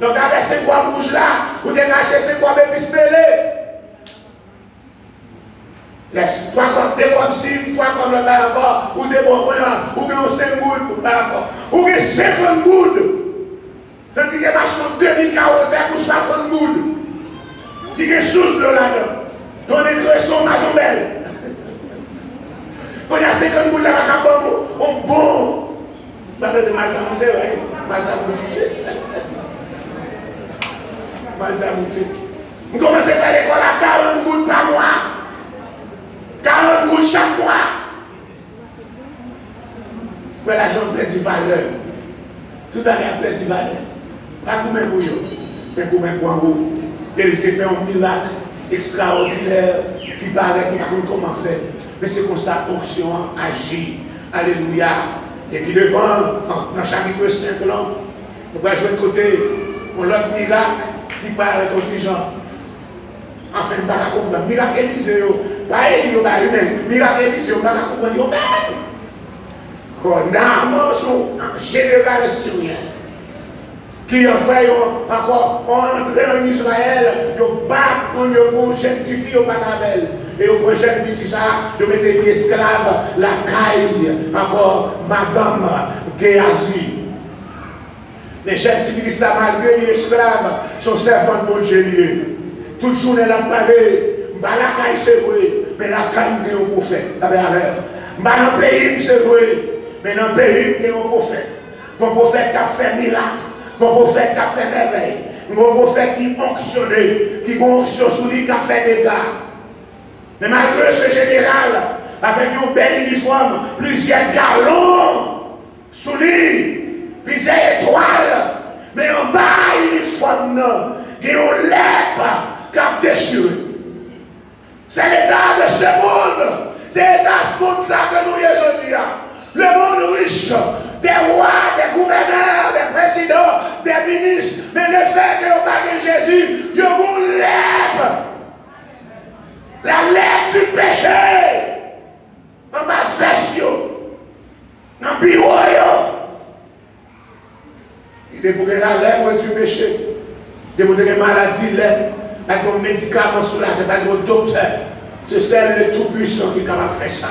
Donc avec 5 croix rouges là, vous devez acheter 5 croix d'épices mêlées. Yes, 3 comme ci, 3 comme le par rapport, ou des bons points, ou bien 5 gouttes par rapport, ou bien 50 gouttes. Tandis que marche 2040 pour 60 gouttes. Qui est sous le là-dedans. Donc les cressons, ma sont belles. Quand il y a 50 gouttes là, on bon. Malta monté, oui. Malta monté. Malta monté. On commence à faire l'école à 40 gouttes par mois. 40 gouttes chaque mois. Mais l'argent perd du valeur. Tout le monde perd du valeur. Pas pour mes bouillons, mais pour mes poids. Et il s'est fait un miracle. extraordinaire qui paraît, nous comment faire. Mais c'est comme ça, onction agit. Alléluia. Et puis devant, dans chapitre 5, là, nous allons jouer de côté, on l'autre miracle qui paraît comme gens. Enfin, nous allons comprendre. Miracle Élisée, pas Élie, mais miracle Élisée, nous allons comprendre même. Quand Naaman, son général syrien, qui ont fait encore entrer en Israël, ils ont battu pour gentifier au Panabel. Et au prochain petit ça, ils mettent des esclaves, la caille, encore Madame Géasi. Les gentifiés, ça malgré les esclaves, sont servants de mon Dieu. Toute journée, elle a parlé, la caille c'est vrai, mais la caille est un prophète. Dans le pays, c'est vrai, mais dans le pays, il y a un prophète. Un prophète qui a fait miracle. Mon prophète qui a fait merveille, mon prophète qui fonctionnait, qui a onction sur lui, qui a fait des dégâts. Mais malgré ce général, avec une belle uniforme, plusieurs galons sous lui, plusieurs étoiles, mais en bas, uniforme, il y a une lèpre qui a déchiré. C'est l'état de ce monde. C'est l'état de ce monde que nous y aujourd'hui. Le monde riche. Des rois, des gouverneurs, des présidents, des ministres, mais le fait que vous parlez de Jésus, vous avez une lèpre. La lèpre du péché. En bas de dans le bureau. Il est pour que la lèpre du péché. Il est pour que la maladie lèpre. Pas de médicaments sur la tête, pas de docteur. C'est celle le Tout-Puissant qui est capable de faire ça.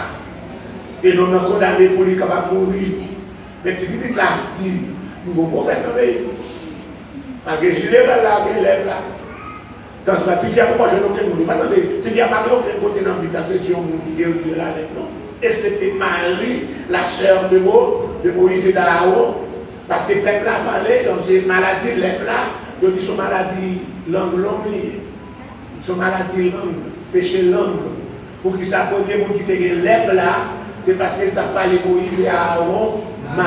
Et nous sommes condamnés pour lui capable de mourir. Mais tu dis là, dis, nous ne pouvons pas faire dans le pays. Parce que je l'ai là, il lève là. Tant que tu viens pour moi, je n'ai aucun monde. Attendez, tu viens pas de l'autre côté dans la Bible, tu as un monde qui guérit de là avec nous. Et c'était Marie, la sœur de Moïse et d'Aaron. Parce que le peuple a parlé, ils ont dit maladie de lèpre là, ils ont dit son maladie langue, son maladie langue, péché langue. Pour qu'ils s'apprennent, pour qu'ils aient lèpre là, c'est parce qu'il t'a parlé Moïse et Aaron. Mal.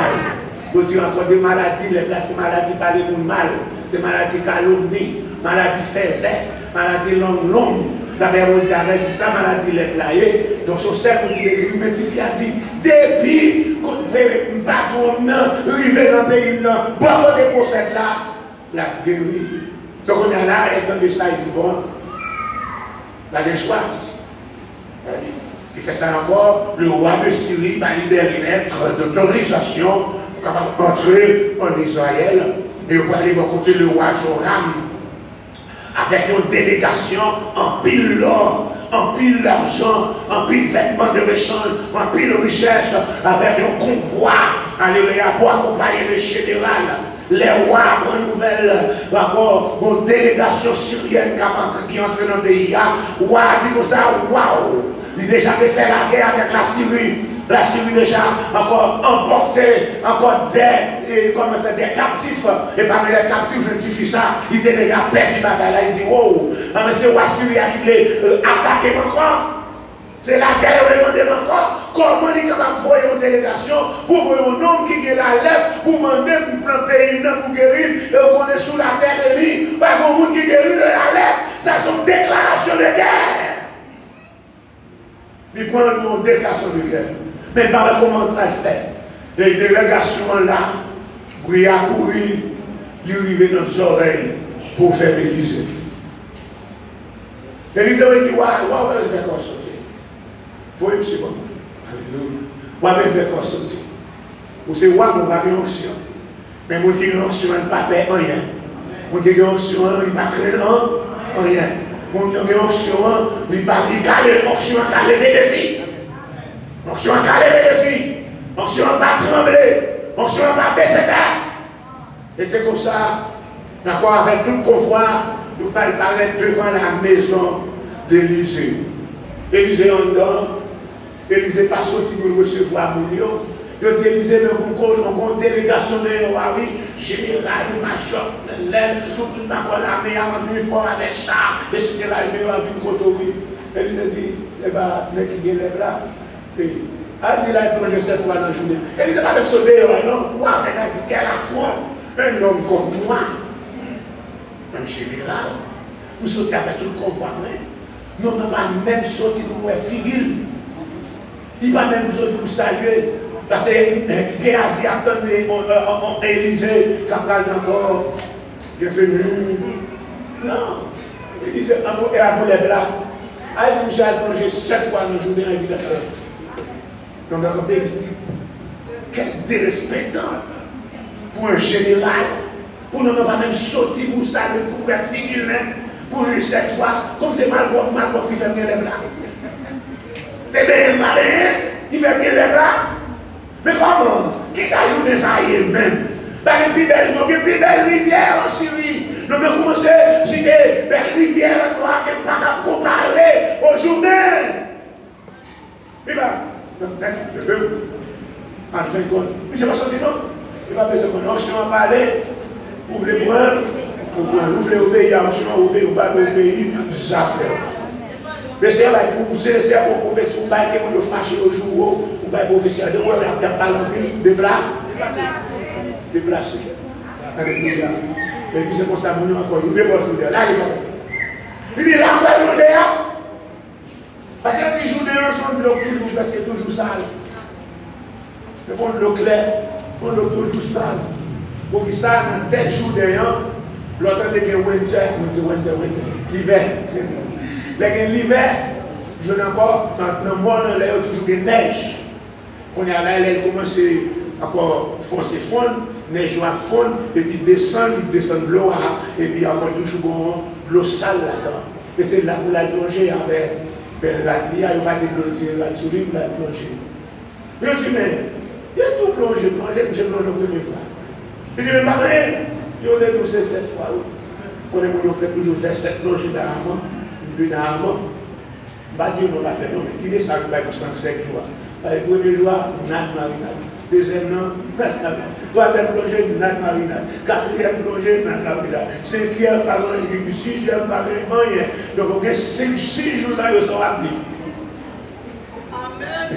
Quand tu as encore des maladies, les places de maladies par les monde mal. C'est maladie calomnie, maladie faisait, maladie longue. La mère on dit, c'est ça maladie les playés. Donc sur celle qui est mais tu as dit, depuis qu'on fait un patron, arriver dans le pays, beaucoup de prophètes là, la guéri. Donc on est là, et dans le ça, il dit bon, la déchoisse. Il fait ça encore, le roi de Syrie va libérer une lettre d'autorisation pour entrer en Israël. Et vous allez rencontrer le roi Joram avec une délégation en pile l'or, en pile l'argent, en pile vêtements de rechange, en pile richesse, avec un convoi, alléluia, pour accompagner le général. Les rois prennent nouvelle, encore une délégation syrienne qui entre dans le pays. Roi dit comme ça, waouh! Il a déjà fait la guerre avec la Syrie. La Syrie déjà encore emporté, encore des captifs. Et parmi les captifs, je dis ça, il était déjà perdu la bataille. Il dit, oh, mais c'est roi Syrie qui voulait attaquer encore. C'est la guerre qui demande encore. Comment il est capable de voir une délégation pour voir un homme qui est la lèpre, pour demander pour prendre un pays pour guérir, et on est sous la terre de lui. Pas qu'on monde qui guérit de la lèpre, ça sont déclarations de guerre. Il prend une déclaration de guerre. Mais par comment on va le faire? Les délégations là, il a couru, il est arrivé dans les oreilles pour faire l'Élysée. L'Élysée dit, ouais, je vais consulter. Vous voyez, M. Bamou. Alléluia. Ouais, je vais consulter. Vous savez, ouais, mon mari est onction. Mais mon qui est onction, il ne pas payer rien. Mon qui est onction, il ne pas créer rien. Mon qui est onction, il ne pas caler, onction, il a levé des filles. Onction, il a levé des filles. Onction, il pas trembler. Onction, il pas baisser tête. Et c'est comme ça, d'accord, avec tout le convoi, nous allons paraître devant la maison d'Élysée. Élysée en dedans, Élysée pas sorti pour recevoir Mounio. Il dit Élysée, on délégation de oui, général, major, tout le monde dans l'armée, en uniforme avec char, et général, il a vu une cotorie. Élysée dit, eh bien, mec qui est là, et elle dit là, il plonge cette fois dans la journée. Élysée pas même sauter, non, moi, elle a dit, quelle foi, un homme comme moi, un général, nous sortons avec tout le convoi, Nous n'avons pas même sorti pour moi figure. Il va même sorti pour saluer. Parce que Géasi a donné Élysée, quand il encore, il est venu. Non. Il disait, et à vous les blancs. Allez, j'ai plongé 7 fois dans la journée avec la fête. Nous avons fait ici. Quel dérespectant pour un général. Pour nous pas même sortir pour ça, pour faire figure même. Pour lui 7 fois. Comme c'est mal qui fait bien les blancs. C'est bien mal qui fait bien les blancs. Mais comment? Qui ça joue des aïeux même? Parce que plus belle rivière en Syrie. Nous avons commencé sur des belles rivières qui ne sont pas comparer aux journées. Et bien, en fin de compte, il ne s'est pas sorti non. Il va besoin qu'on en parler. Vous voulez prendre, vous voulez obéir à un ou vous voulez obéir aux affaires. Mais c'est pour professeur, vous voulez fâcher au jour où vous voulez professeur de moi, vous avez parlé de bras. Déplacé. Alléluia. Et puis c'est pour ça que nous encore, nous devons jouer. Là, il dit, là, on va jouer. Parce que les journées ensemble, l'eau toujours, parce que toujours sale. Mais pour l'eau claire, pour l'eau toujours sale. Pour que ça, dans tel jour d'ailleurs, l'autre de winter, l'hiver. L'hiver, je n'ai encore, dans le monde, il y a toujours des neiges. Quand elle commence à foncer fondre, neige va fondre, et puis descendre de l'eau, et puis encore toujours bon, l'eau sale là-dedans. Et c'est là pour la plonger avec il y a pas de l'eau tirée là-dessus, pour la plonger. Je dis, mais il y a tout plongé, j'ai plongé la première fois. Il dit, mais pareil, j'ai déboursé 7 fois. On fait toujours faire 7 plongées d'armes, une arme. Je ne vais pas dire qu'on va faire, non, mais qui est ça qui va pour 5 jours? Le premier jour, nade marinade. Deuxième, non, nade marinade. Troisième plongée, nade marinade. Quatrième plongée, nade marinade. Cinquième, par an, sixième, par an, rien. Donc, on a 6 jours, ça y sont abdis. Amen.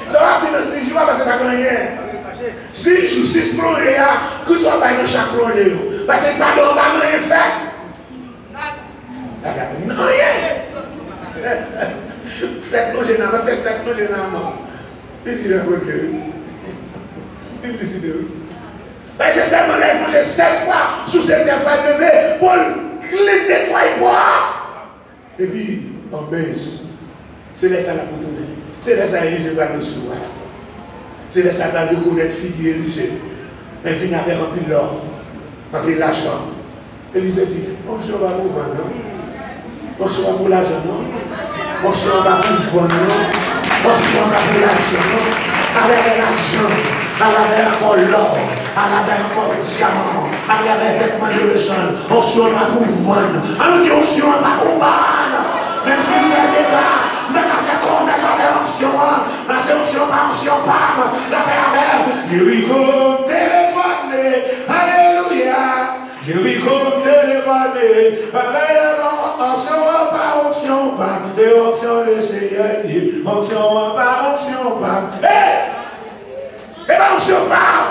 Ça va abdis dans 6 jours, parce que ça n'a rien. 6 jours, 6 plongées, que ce soit pas dans chaque plongée. Parce que pas dans rien fait. Non, rien. Cette plongée n'a pas fait cette plongée n'a pas. Ici, il y a un peu de publicité. Parce que seulement les plongées 7 fois, sous 7e fois levé, pour le nettoyer boire. Et puis, on baisse. C'est là ça la pour tourner. C'est là ça Élysée va nous suivre. C'est là ça va reconnaître fille Élysée. Elle finit avec un peu l'or, un peu l'argent. Élysée dit, on ne se va pas pour vendre, non? On ne se va pour l'argent, non? On ne se va pas pour vendre, non? On ne se va pas pour l'argent, non? Elle avait l'argent, elle avait encore l'or, elle avait encore le diamant, elle avait vêtements de l'échange. On ne se va pas pour vendre. On nous dit, on ne se va pas pour vendre. Même si c'est des gars, mais on a fait commerce avec l'onction, on a fait onction par onction, pam, la paix avec. Jéricho téléphoné, alléluia. Jéricho téléphoné, alléluia. Onction par onction, pam, et onction de Seigneur, onction par onction, pam. Eh bien, onction pam,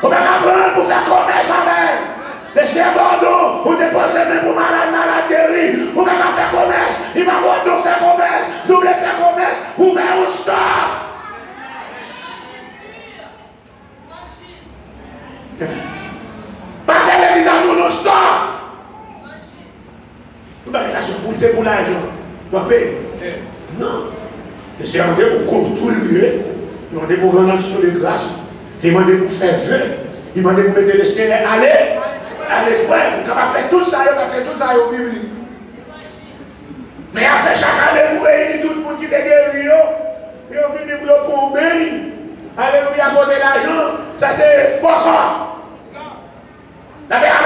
on va apprendre pour faire commerce avec. Laissez Bordeaux, vous déposez même pour malade guéri, vous allez faire commerce, il va Bordeaux faire commerce, vous voulez faire commerce, vous allez au store. Parce que l'église a pour nos stores. Vous avez l'argent c'est pour l'argent. Vous payer. Non. Laissez demander pour construire, il m'a demandé pour rendre l'action de grâce, il m'a demandé pour faire vœu, il m'a demandé pour mettre le Seigneur aller. Allez, ouais, vous avez fait tout ça, parce que tout ça est au biblique. Mais il a fait chaque année pour réunir tout le monde qui était guéri. Et on finit pour obéir. Alléluia, apporter l'argent. Ça c'est Boko. La mère,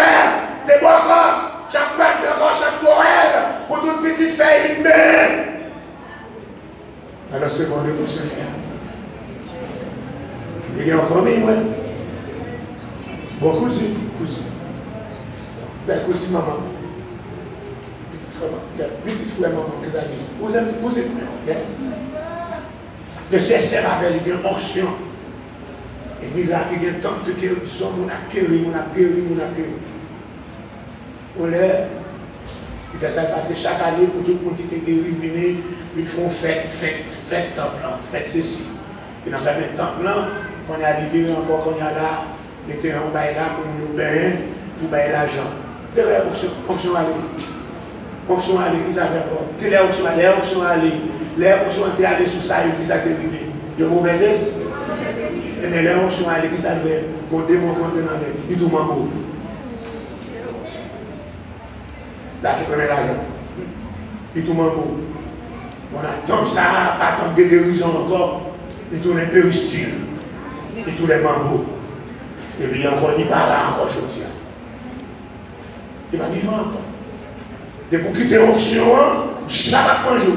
c'est Boko. Chaque matin, chaque Noël, pour toute petite fille, une main. Alors c'est bon de vous Seigneur. Il y a une famille, moi. Beaucoup de cousins. Ben, cousine maman. Petite frère maman, que ça dit. Vous êtes frère. Le CSM avait une onction. Et miracle, il y a tant de guérison, on a guéri. On est. Il fait ça passer chaque année pour tout le monde qui était guéri, venir, ils font fête temple, fête ceci. Et dans le même temple, quand on est arrivé encore, quand on est là, mettez un bail là pour nous bailler, pour bailler l'argent. De là, onction aller. Onction aller, qui ça fait quoi? De là, onction aller, onction aller. Les onction aller, aller sous ça, et puis ça dérivé. Il y a une mauvaise ex. Et mais les onction aller, qui ça fait? Qu'on démon contre dans l'air, il tout mambo. Là, tu connais l'argent. Il tout mambo. On attend ça, pas tant de guérison encore. Il tourne un peu style. Et tous les mambos. Et puis encore, il parle là encore, je tiens. Il va vivre encore. Et pour quitter l'onction, chaque jour.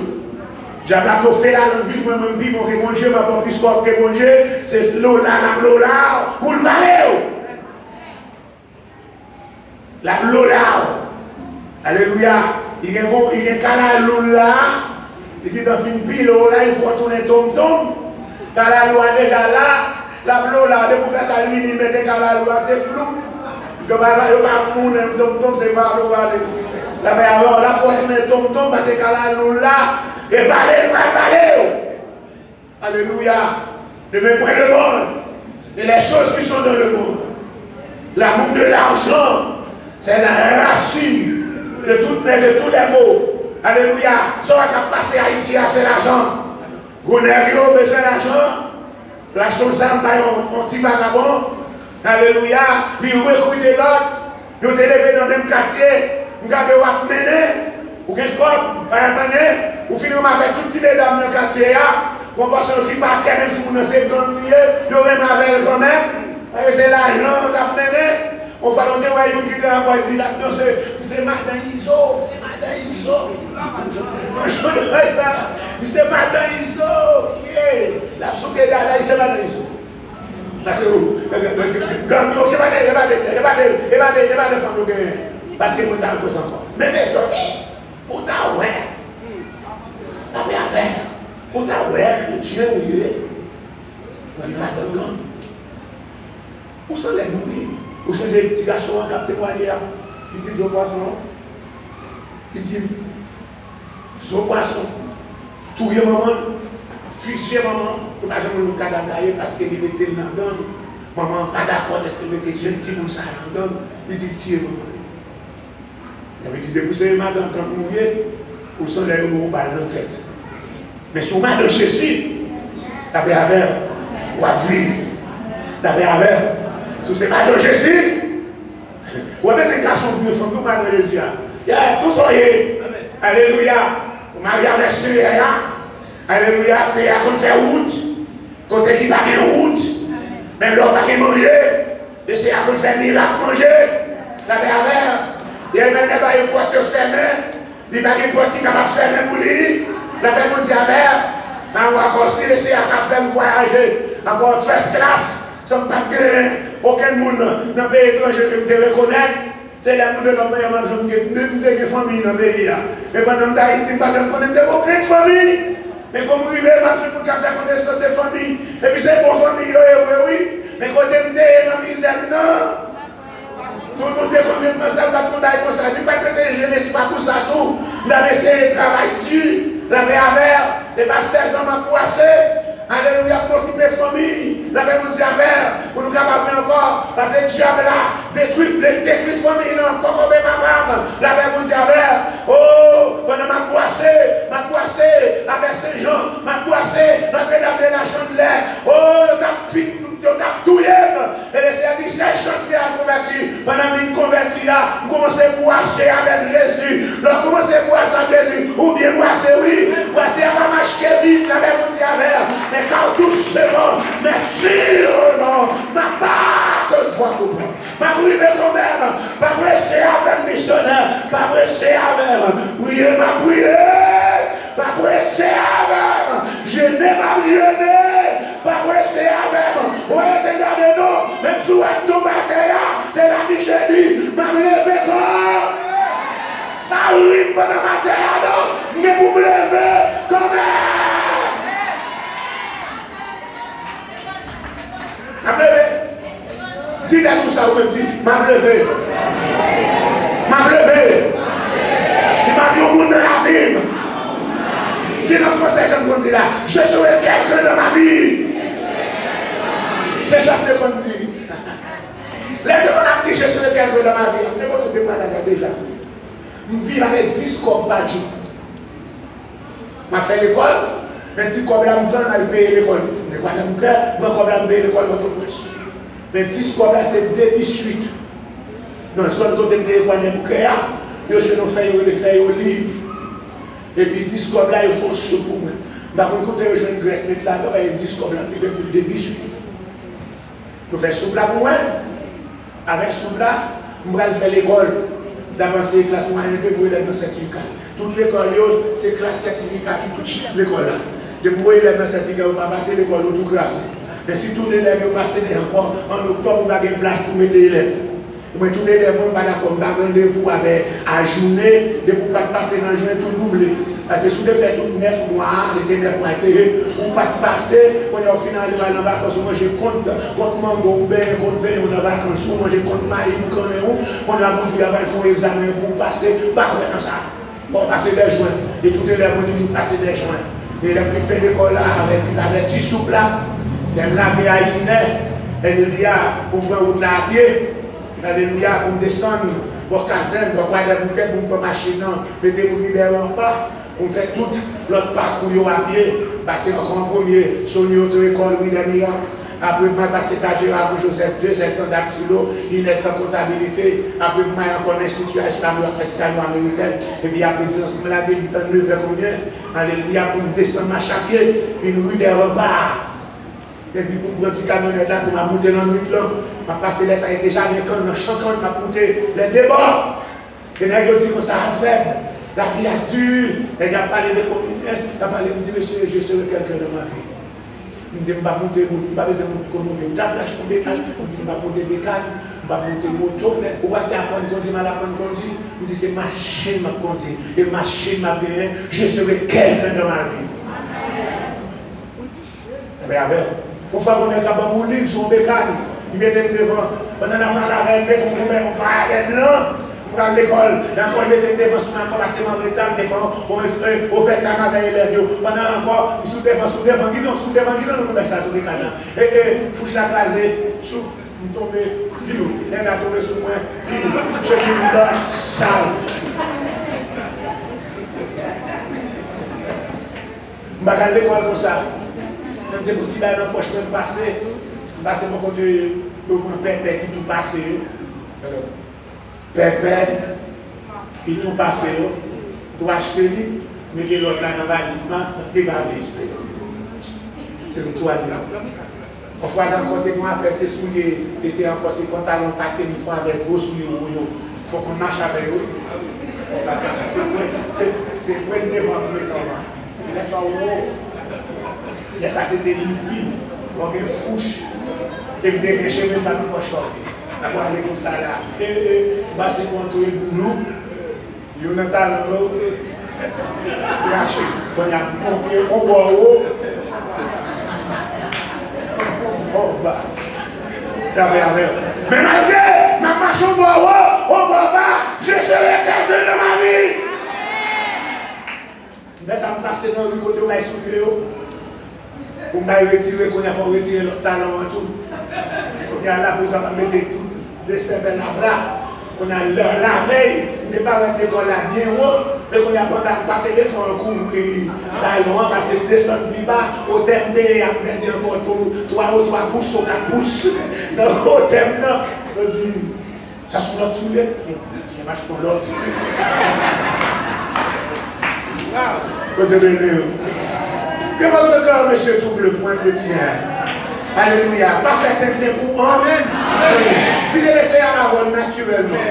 J'ai fait la langue, moi-même, puis mon Dieu m'a pas plus fort que mon Dieu. C'est Lola, pour le valet. La Lola. Alléluia. Il y a un canal Lola. Il dit dans une pile, là, il faut tourner tom-tom. Dans la loi déjà là, la Lola, de pour faire ça, lui, il met des canal Lola, c'est flou. Il n'y a pas de monde, tom-tom, c'est pas Lola. Là, mais alors, là, il faut tourner tom-tom, parce que canal Lola, et valer. Alléluia. Ne me point le monde. Et les choses qui sont dans le monde. L'amour de l'argent, c'est la racine de tous les maux. Alléluia. Ce qui a passé à Haïti, c'est l'argent. Gonério a besoin d'argent. La chose ça, on petit vagabond. Alléluia. Puis recruter l'autre. Nous te lever dans le même quartier. Nous avons mené. Ou quelque chose, ou finir avec toutes les mesdames dans le quartier. On passe le qui part, même si vous ne savez pas, vous avez avec quand même. C'est l'argent qui a mené. On va l'entendre, on dit là-dedans, c'est Madame Iso. C'est Madame Iso. C'est Madame Iso. La soupe est là, c'est Madame Iso. Parce que c'est parce que vous avez besoin encore. Mais mes amis, pour ta ouais, la mère, pour ta ouais, chrétien, on dit pas de gomme. Où sont les nourris? Aujourd'hui, les petits garçons ont capté poignet. Il dit, je poisson. Il dit, je poisson. Tout le maman, fichier maman, je ne peux pas jamais nous cadavrer parce qu'il mettait dans le don. Maman, pas d'accord, est-ce qu'il mettait gentil pour ça dans le don? Il dit, tiens, maman. Il avait dit, dépousser madame quand vous mouillez, pour son l'air, on va dans la tête. Mais sur madame Jésus, la paix avec, on va vivre. La paix avec. Sur ces madame Jésus, on va c'est un garçon qui sont tout madame Jésus. Il y a tout ça. Alléluia. Marie avec Dieu. Alléluia. C'est à qu'on fait route. Quand il n'y a pas de route, même l'homme n'a pas manger. Et c'est à qu'on fait miracle manger. La paix avec. Il y a même pas une porte fermée. Il n'y a pas une porte qui est capable de fermer pour lui. La paix mondiale. On va encore si laisser à faire voyager. Encore first class. Sans pas aucun monde dans le pays étranger qui me reconnaît. C'est la nouvelle famille qui me famille dans le pays. Mais pendant que Haïti, je ne connais aucune famille. Mais comme vous vivez, je ne peux pas faire connaissance de ces familles. Et puis c'est pour famille, oui. Mais quand je suis dans la misère, non. Tout le monde est comme des transferts, pas de monde avec ça. Je ne peux pas jeunesse, pas pour ça tout. Je vais essayer de travailler dur, la paix avec, et pas 16 ans à poisser. Alléluia, pour toutes les familles, la paix mondiale, pour nous capables encore, parce que le diable là, détruit les familles, non, pas comme ma la paix mondiale, oh, pendant ma poissée, avec ces gens, ma poissée, notre dame de la chandelière, oh, t'as tout et le Seigneur dit, c'est chose bien à convertir, pendant une convertie là, vous commencez à boisser avec Jésus, vous commencez à boisser avec Jésus, ou bien boisser, oui, boisser à ma marcher vite, la paix mondiale, mais quand doucement, mais sûrement, ma part que je vois comprendre. Ma prière quand même, ma prière avec missionnaire, ma prière avec, oui, ma prière, ma prière avec, je n'ai pas jeûné, ma prière avec, oui, c'est gardé non, même si vous êtes tombé à terre, c'est la Michel, ma levé quand, ma rime pendant ma terre, non, mais vous me levez quand même. M'a levé. Dites à nous ça, vous me dites, m'a levé. M'a levé. scope pas jouer. Je fais l'école, mais si comme là, je paye l'école. Je ne pas de cœur, je vais payer l'école votre plus. Mais si comme là, c'est 2018. Non, c'est le côté de l'école de cœur, je vais nous faire au livre. Et puis, 10 comme là, il faut ce pour moi. Par contre, quand je vais une graisse mettre là, il y a 10 comme là, depuis 2018. Je fais souple là pour moi. Avec souple là, je vais faire l'école. D'avancer les classes moyennes, je vais aller dans le certificat. Toute l'école, c'est classe certificat qui touche l'école là. De pouvoir élèves dans le certificat, on va passer l'école ou tout classe. Mais si tous les élèves passent encore en octobre, on va avoir une place pour mettre les élèves. Mais tous les élèves, on va d'accord, on va rendez-vous avec à journée, de ne pas passer dans la journée tout doublé. Parce que si vous faites tout 9 mois, les 9 mois, on ne pas passer, on est au final de la vacances, on mange compte mango, compte on est en vacances, on mange compte maïs, on a vendu là-bas, il faut un examen pour passer, pas dans ça. On passer des joints, et tous les élèves vont toujours passer des joints. Et les filles font l'école là, avec petit souple là, les blagues à Iné, alléluia, pour prendre route là à pied, alléluia, pour descendre, pour caserne, pour prendre des bouquets, pour marcher dans, mettez vous libérez pas. On fait tout l'autre parcours à pied, passer en premier sur l'auto-école de New York. Après, je passe à Gérard Joseph, 2 ans d'actilo, il est en comptabilité. Après, je encore une situation américaine. Et puis, après, je suis là, je suis vers combien? Alléluia, pour me descendre à chaque pied, puis une rue des repas. Et puis, pour me prendre un camionnette là, pour me monter dans le mythe là, je passe là, ça a été jamais quand dans chaque an, je monté les débats. Et là, je dis que ça a fait. La vie a dure, et il a parlé de communauté, il a parlé, il me dit, monsieur, je serai quelqu'un de ma vie. Il me dit, je ne vais pas monter, je ne vais pas besoin de communauté. Je vais pour bécane, il me dit, je ne vais pas monter bécane, je ne vais pas monter moto. Ou pas c'est apprendre à conduire, mal apprendre à conduire. Il me dit, c'est machine m'a conduire, et machine m'a bien, je serai quelqu'un de ma vie. Eh bien, avec, on fait qu'on est capable de mourir, son bécane, il mettait devant. Pendant la maladie, on met mon carré blanc. À l'école, encore les défenses, on a passé mon retard, on fait un avec les élèves. Pendant encore, sous devant, on met ça sous des canons. Et fouche la crasée, chou, on tombe, pio, elle a tombé sur moi, pio, je dis une sale. Je vais à l'école comme ça. Même des petits bails dans la poche, je vais passer mon côté, le pépé qui tout passe. Pépé, qui tout passe, tout acheter, mais qui l'autre là dans validement, et valise, et tout aller. Parfois, dans le côté, nous avons fait ces souliers, et encore ces pantalons paquets, il faut avec gros souliers, il faut qu'on marche avec eux. C'est pour le devant pour mettre en bas. Il laisse ça au haut. Il laisse ça, c'est des hippies, comme des fouches, et des cheveux dans le poche. Après, aller comme ça là, bah c'est pour tout le boulot, il y a un talent, lâché, on a monté au bas haut, au bas. Mais malgré ma marche au bas haut, au bas bas, je serai quelqu'un de ma vie. Mais ça me passe dans le côté où je suis soulevé, pour me retirer, qu'on a fait retirer l'autre talent et tout. Qu'on a là pour mettre tout. De ces belles bras, on a la veille, on n'est pas rentré dans la bien haut, mais on a pas téléphone pour talon, parce qu'on descend plus bas, au terme de, on a dit encore 3 pouces ou 4 pouces, au terme de, on dit, ça sous l'autre soulier, je marche pour l'autre. Que votre cœur, monsieur, double point chrétien. Alléluia. Pas faire tenter pour un. Puis de laisser à la voie naturellement.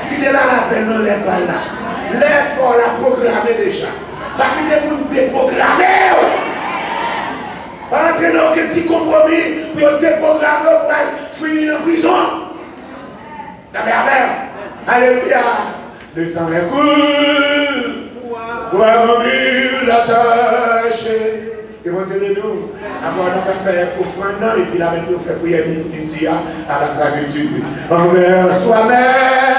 Puis de la laver dans les pas là. Les pas la programmer déjà. Parce que les gens déprogrammés. Pas entrer dans aucun petit compromis pour déprogrammer pour finir en prison. La merveille. Alléluia. Le temps est court. Pour accomplir la tâche. Et vous dites nous, après on a fait offrande et puis là on fait prière à la gratitude envers soi-même.